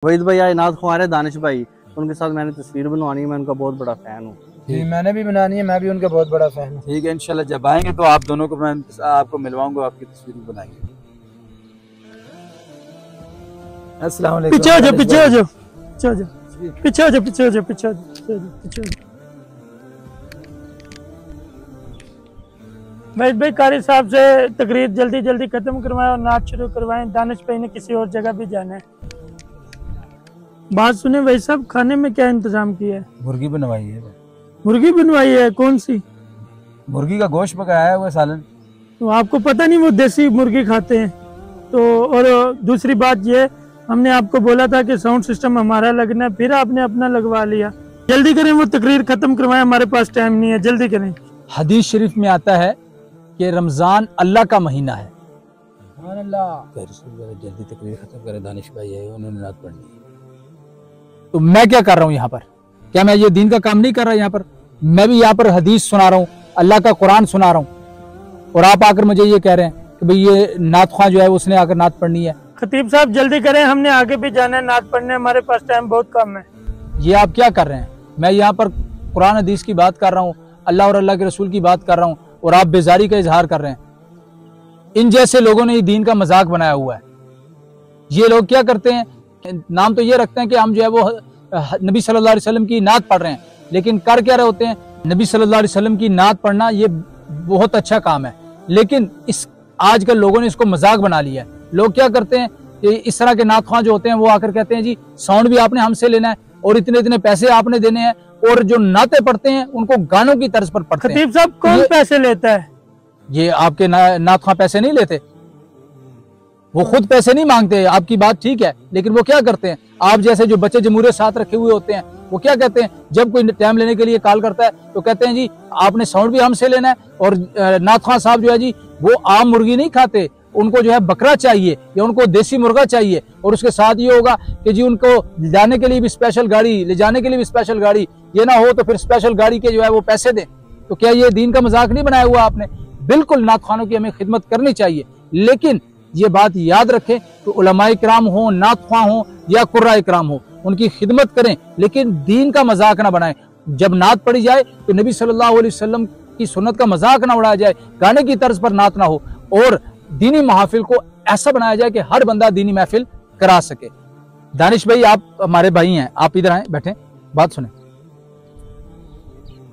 वहीद भाई आए नाथ ख्वार है दानिश भाई, उनके साथ मैंने तस्वीर बनवानी है, मैं उनका बहुत बड़ा फैन हूँ। जी मैंने भी बनानी है, मैं भी उनका बहुत बड़ा फैन हूँ। ठीक है, इंशाल्लाह जब आएंगे तो आप दोनों को मैं आपको मिलवाऊंगा, आपकी तस्वीर बनाएंगे। अस्सलाम वालेकुम। पीछे हो जाओ, पीछे हो जाओ, पीछे हो जाओ, पीछे हो जाओ, पीछे हो जाओ, पीछे हो जाओ, पीछे हो जाओ। वहीद भाई कारी साहब से तकरीर जल्दी जल्दी खत्म करवाएं और नाच शुरू करवाएं। दानिश भाई ने किसी और जगह भी जाना है। बात सुने भाई साहब, खाने में क्या इंतजाम किया है? मुर्गी बनवाई है। मुर्गी बनवाई है? कौन सी? मुर्गी का गोश्त पकाया हुआ सालन। तो आपको पता नहीं वो देसी मुर्गी खाते हैं? तो और दूसरी बात ये, हमने आपको बोला था कि साउंड सिस्टम हमारा लगना है, फिर आपने अपना लगवा लिया। जल्दी करें, वो तकरीर खत्म करवाएं, हमारे पास टाइम नहीं है, जल्दी करें। हदीस शरीफ में आता है कि रमजान अल्लाह का महीना है। जल्दी तकरीर खत्म करें, दानिश भाई है, उन्होंने रात पढ़नी है। तो मैं क्या कर रहा हूँ यहाँ पर? क्या मैं ये दीन का काम नहीं कर रहा यहाँ पर? मैं भी यहाँ पर हदीस सुना रहा हूँ, अल्लाह का कुरान सुना रहा हूँ, और आप आकर मुझे ये कह रहे हैं कि भाई ये नात ख्वां जो है उसने आकर नात पढ़नी है। खतीब साहब जल्दी करें, हमने आगे भी जाना है नात पढ़ने, हमारे पास टाइम बहुत कम है। ये आप क्या कर रहे हैं? मैं यहाँ पर कुरान हदीस की बात कर रहा हूँ, अल्लाह और अल्लाह के रसूल की बात कर रहा हूँ, और आप बेजारी का इजहार कर रहे हैं। इन जैसे लोगों ने ये दीन का मजाक बनाया हुआ है। ये लोग क्या करते हैं, नाम तो ये रखते हैं कि हम जो है वो नबी सल्लल्लाहु अलैहि वसल्लम की नात पढ़ रहे हैं, लेकिन कर क्या रहे होते हैं? नबी सल्लल्लाहु अलैहि वसल्लम की नात पढ़ना ये बहुत अच्छा काम है, लेकिन इस आजकल लोगों ने इसको मजाक बना लिया है। लोग क्या करते हैं कि इस तरह के नात ख्वां जो होते हैं वो आकर कहते हैं जी साउंड भी आपने हमसे लेना है और इतने इतने पैसे आपने देने हैं, और जो नाते पढ़ते हैं उनको गानों की तर्ज पर पढ़ते हैं। खतीब साहब कौन पैसे लेता है? ये आपके नात ख्वां पैसे नहीं लेते, वो खुद पैसे नहीं मांगते। आपकी बात ठीक है, लेकिन वो क्या करते हैं, आप जैसे जो बच्चे जमूरे साथ रखे हुए होते हैं वो क्या कहते हैं, जब कोई टाइम लेने के लिए कॉल करता है तो कहते हैं जी आपने साउंड भी हमसे लेना है, और नात ख्वां साहब जो है जी वो आम मुर्गी नहीं खाते, उनको जो है बकरा चाहिए या उनको देसी मुर्गा चाहिए, और उसके साथ ये होगा कि जी उनको ले जाने के लिए भी स्पेशल गाड़ी, ले जाने के लिए भी स्पेशल गाड़ी, ये ना हो तो फिर स्पेशल गाड़ी के जो है वो पैसे दें। तो क्या ये दीन का मजाक नहीं बनाया हुआ आपने? बिल्कुल नात ख्वानों की हमें खिदमत करनी चाहिए, लेकिन ये बात याद रखें कि उलमाए किराम हो, नात ख्वां हो या कुर्राए किराम हो, उनकी खिदमत करें, लेकिन दीन का मजाक ना बनाएं। जब नात पढ़ी जाए तो नबी सल्लल्लाहु अलैहि वसल्लम की सुन्नत का मजाक ना उड़ाया जाए, गाने की तर्ज पर नात ना हो, और दीनी महफिल को ऐसा बनाया जाए कि हर बंदा दीनी महफिल करा सके। दानिश भाई आप हमारे भाई हैं, आप इधर आए, बैठे, बात सुने।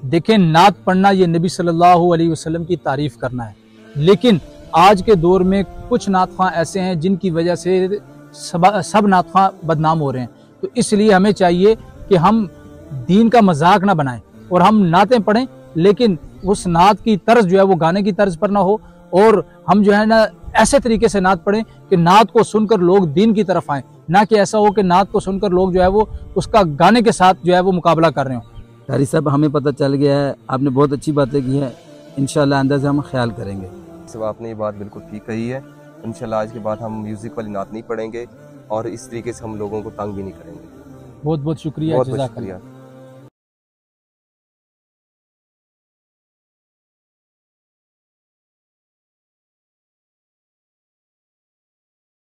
देखें, नात पढ़ना ये नबी सल्लल्लाहु अलैहि वसल्लम की तारीफ करना है, लेकिन आज के दौर में कुछ नात ख्वां ऐसे हैं जिनकी वजह से सब नात ख्वां बदनाम हो रहे हैं। तो इसलिए हमें चाहिए कि हम दीन का मजाक ना बनाएं और हम नातें पढ़ें, लेकिन उस नात की तर्ज जो है वो गाने की तर्ज पर ना हो, और हम जो है ना ऐसे तरीके से नात पढ़ें कि नात को सुनकर लोग दीन की तरफ आएं, ना कि ऐसा हो कि नात को सुनकर लोग जो है वो उसका गाने के साथ जो है वो मुकाबला कर रहे हो। कारी साहब हमें पता चल गया है, आपने बहुत अच्छी बातें की है, इंशाल्लाह आइंदा से हम ख्याल करेंगे। सब आपने ये बात बिल्कुल ठीक कही है। इंशाल्लाह आज के बाद हम म्यूजिक वाली नात नहीं पढ़ेंगे और इस तरीके से हम लोगों को तंग भी नहीं करेंगे। बहुत बहुत शुक्रिया, बहुत शुक्रिया।